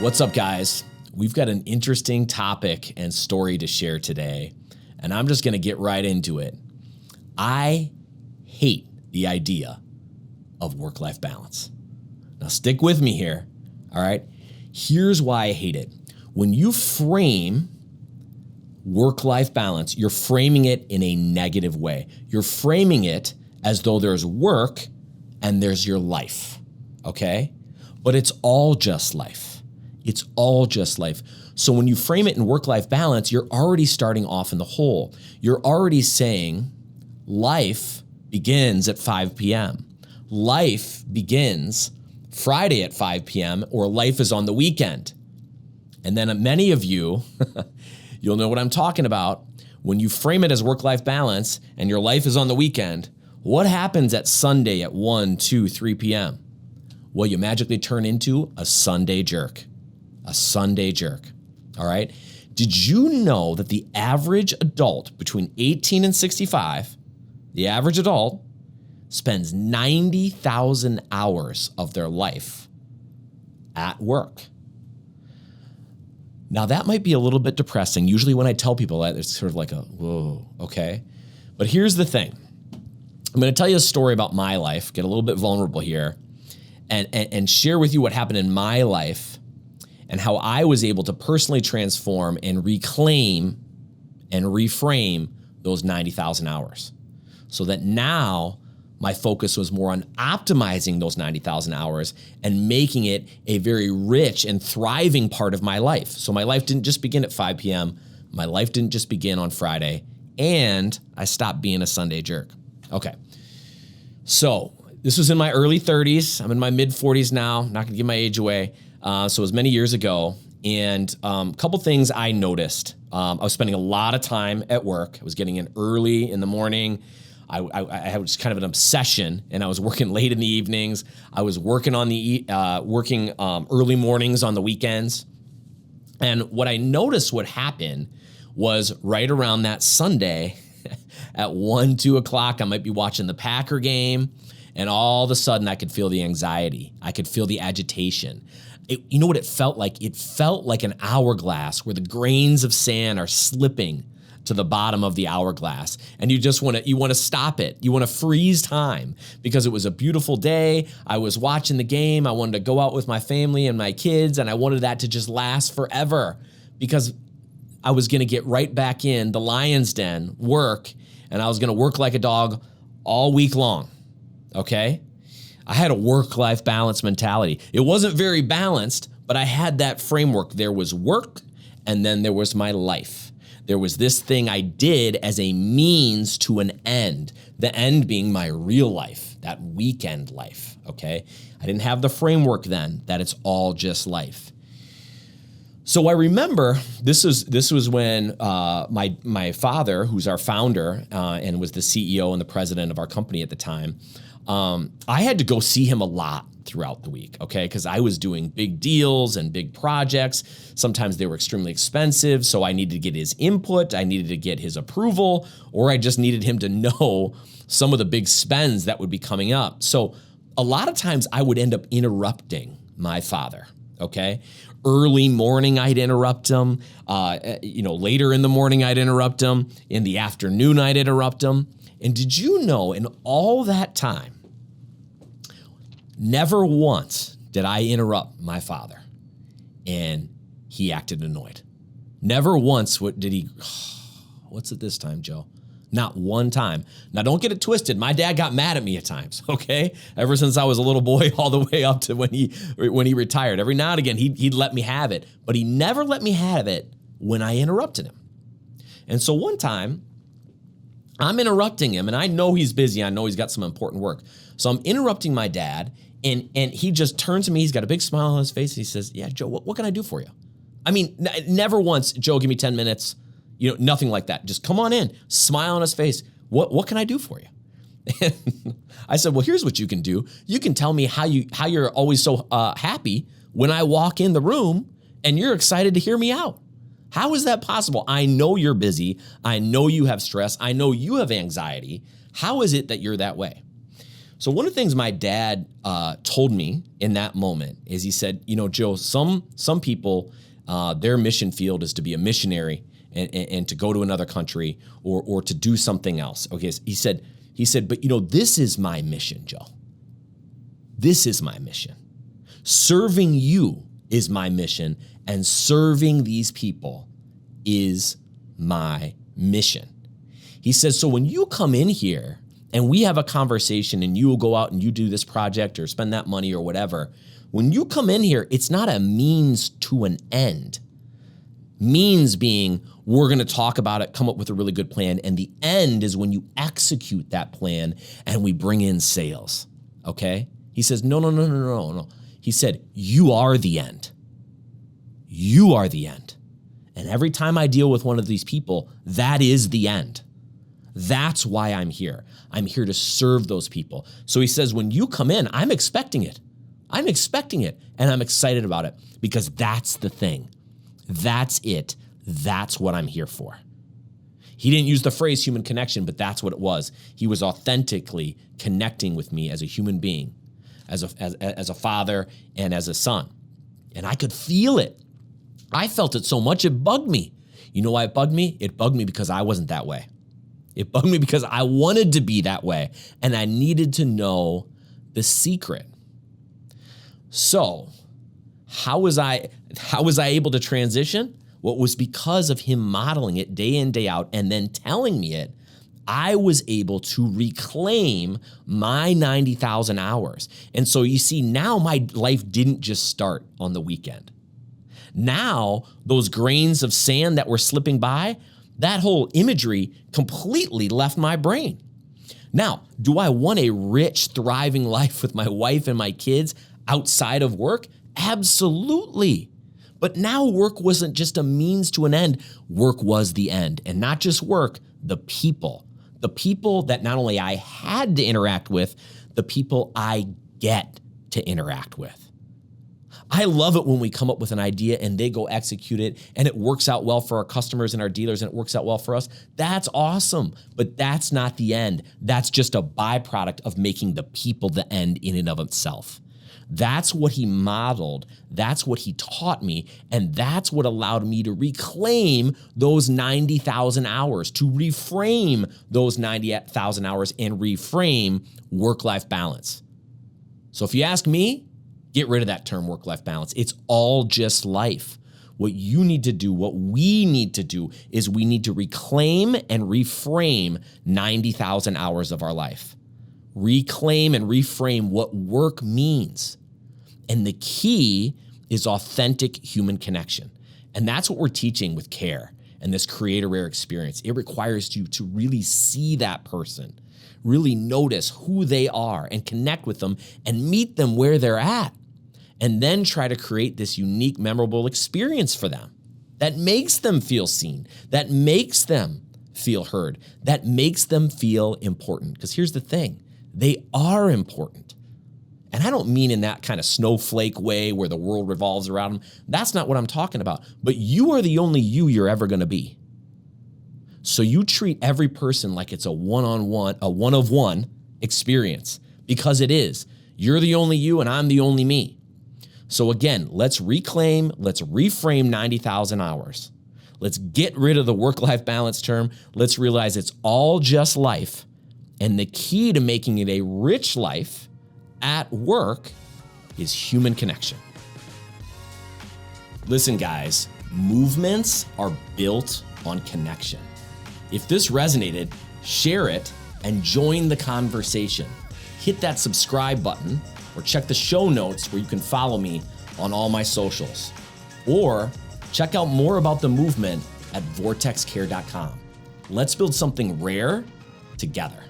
What's up, guys? We've got an interesting topic and story to share today, and I'm just going to get right into it. I hate the idea of work-life balance. Now, stick with me here, all right? Here's why I hate it. When you frame work-life balance, you're framing it in a negative way. You're framing it as though there's work and there's your life, okay? But it's all just life. It's all just life. So when you frame it in work-life balance, you're already starting off in the hole. You're already saying life begins at 5 p.m. Life begins Friday at 5 p.m. or life is on the weekend. And then many of you, you'll know what I'm talking about. When you frame it as work-life balance and your life is on the weekend, what happens at Sunday at 1, 2, 3 p.m.? Well, you magically turn into a Sunday jerk. A Sunday jerk, all right? Did you know that the average adult between 18 and 65, the average adult, spends 90,000 hours of their life at work? Now, that might be a little bit depressing. Usually when I tell people that, it's sort of like a, whoa, okay? But here's the thing. I'm going to tell you a story about my life, get a little bit vulnerable here, and share with you what happened in my life and how I was able to personally transform and reclaim and reframe those 90,000 hours. So that now my focus was more on optimizing those 90,000 hours and making it a very rich and thriving part of my life. So my life didn't just begin at 5 p.m. My life didn't just begin on Friday, and I stopped being a Sunday jerk. Okay. So this was in my early 30s. I'm in my mid 40s now. I'm not gonna give my age away. So it was many years ago, and a couple things I noticed. I was spending a lot of time at work. I was getting in early in the morning. I was kind of an obsession, and I was working late in the evenings. I was working on early mornings on the weekends. And what I noticed would happen was right around that Sunday at 1, 2 o'clock, I might be watching the Packer game, and all of a sudden I could feel the anxiety. I could feel the agitation. You know what it felt like? It felt like an hourglass where the grains of sand are slipping to the bottom of the hourglass, and you just want to stop it. You want to freeze time because it was a beautiful day. I was watching the game. I wanted to go out with my family and my kids, and I wanted that to just last forever because I was going to get right back in the lion's den, work, and I was going to work like a dog all week long. Okay? I had a work-life balance mentality. It wasn't very balanced, but I had that framework. There was work, and then there was my life. There was this thing I did as a means to an end, the end being my real life, that weekend life, okay? I didn't have the framework then that it's all just life. So I remember this was when my father, who's our founder and was the CEO and the president of our company at the time, I had to go see him a lot throughout the week, okay? Because I was doing big deals and big projects. Sometimes they were extremely expensive, so I needed to get his input, I needed to get his approval, or I just needed him to know some of the big spends that would be coming up. So a lot of times I would end up interrupting my father, okay? Early morning, I'd interrupt him. Later in the morning, I'd interrupt him. In the afternoon, I'd interrupt him. And did you know in all that time, never once did I interrupt my father and he acted annoyed. Never once did he, what's it this time, Joe? Not one time. Now, don't get it twisted. My dad got mad at me at times, okay? Ever since I was a little boy all the way up to when he retired. Every now and again, he'd let me have it, but he never let me have it when I interrupted him. And so one time, I'm interrupting him, and I know he's busy. I know he's got some important work. So I'm interrupting my dad, and he just turns to me. He's got a big smile on his face. He says, yeah, Joe, what can I do for you? I mean, never once, Joe, give me 10 minutes. Nothing like that. Just come on in, smile on his face. What can I do for you? And I said, well, here's what you can do. You can tell me how you're always so happy when I walk in the room and you're excited to hear me out. How is that possible? I know you're busy. I know you have stress. I know you have anxiety. How is it that you're that way? So one of the things my dad told me in that moment is he said, Joe, some people, their mission field is to be a missionary and to go to another country or to do something else. Okay, he said, but this is my mission, Joe. This is my mission. Serving you is my mission, and serving these people is my mission. He says, so when you come in here and we have a conversation and you will go out and you do this project or spend that money or whatever, when you come in here, it's not a means to an end. Means being, we're going to talk about it, come up with a really good plan, and the end is when you execute that plan and we bring in sales, okay? He says, no. He said, you are the end. You are the end. And every time I deal with one of these people, that is the end. That's why I'm here. I'm here to serve those people. So he says, when you come in, I'm expecting it. I'm expecting it, and I'm excited about it because that's the thing. That's it. That's what I'm here for. He didn't use the phrase human connection, but that's what it was. He was authentically connecting with me as a human being, as a father and as a son. And I could feel it. I felt it so much, it bugged me. You know why it bugged me? It bugged me because I wasn't that way. It bugged me because I wanted to be that way, and I needed to know the secret. So, how was I able to transition? Well, it was because of him modeling it day in, day out, and then telling me it. I was able to reclaim my 90,000 hours. And so you see, now my life didn't just start on the weekend. Now, those grains of sand that were slipping by, that whole imagery completely left my brain. Now, do I want a rich, thriving life with my wife and my kids outside of work? Absolutely. But now work wasn't just a means to an end. Work was the end. And not just work, the people. The people that not only I had to interact with, the people I get to interact with. I love it when we come up with an idea and they go execute it and it works out well for our customers and our dealers and it works out well for us. That's awesome, but that's not the end. That's just a byproduct of making the people the end in and of itself. That's what he modeled. That's what he taught me. And that's what allowed me to reclaim those 90,000 hours, to reframe those 90,000 hours and reframe work-life balance. So if you ask me, get rid of that term work-life balance. It's all just life. What you need to do, what we need to do, is we need to reclaim and reframe 90,000 hours of our life. Reclaim and reframe what work means. And the key is authentic human connection. And that's what we're teaching with CARE and this Create a Rare experience. It requires you to really see that person, really notice who they are and connect with them and meet them where they're at. And then try to create this unique, memorable experience for them that makes them feel seen, that makes them feel heard, that makes them feel important. Because here's the thing, they are important. And I don't mean in that kind of snowflake way where the world revolves around them. That's not what I'm talking about. But you are the only you you're ever going to be. So you treat every person like it's a one-on-one, a one-of-one experience, because it is. You're the only you and I'm the only me. So again, let's reclaim, let's reframe 90,000 hours. Let's get rid of the work-life balance term. Let's realize it's all just life. And the key to making it a rich life at work is human connection. Listen, guys, movements are built on connection. If this resonated, share it and join the conversation. Hit that subscribe button or check the show notes where you can follow me on all my socials. Or check out more about the movement at vortexcare.com. Let's build something rare together.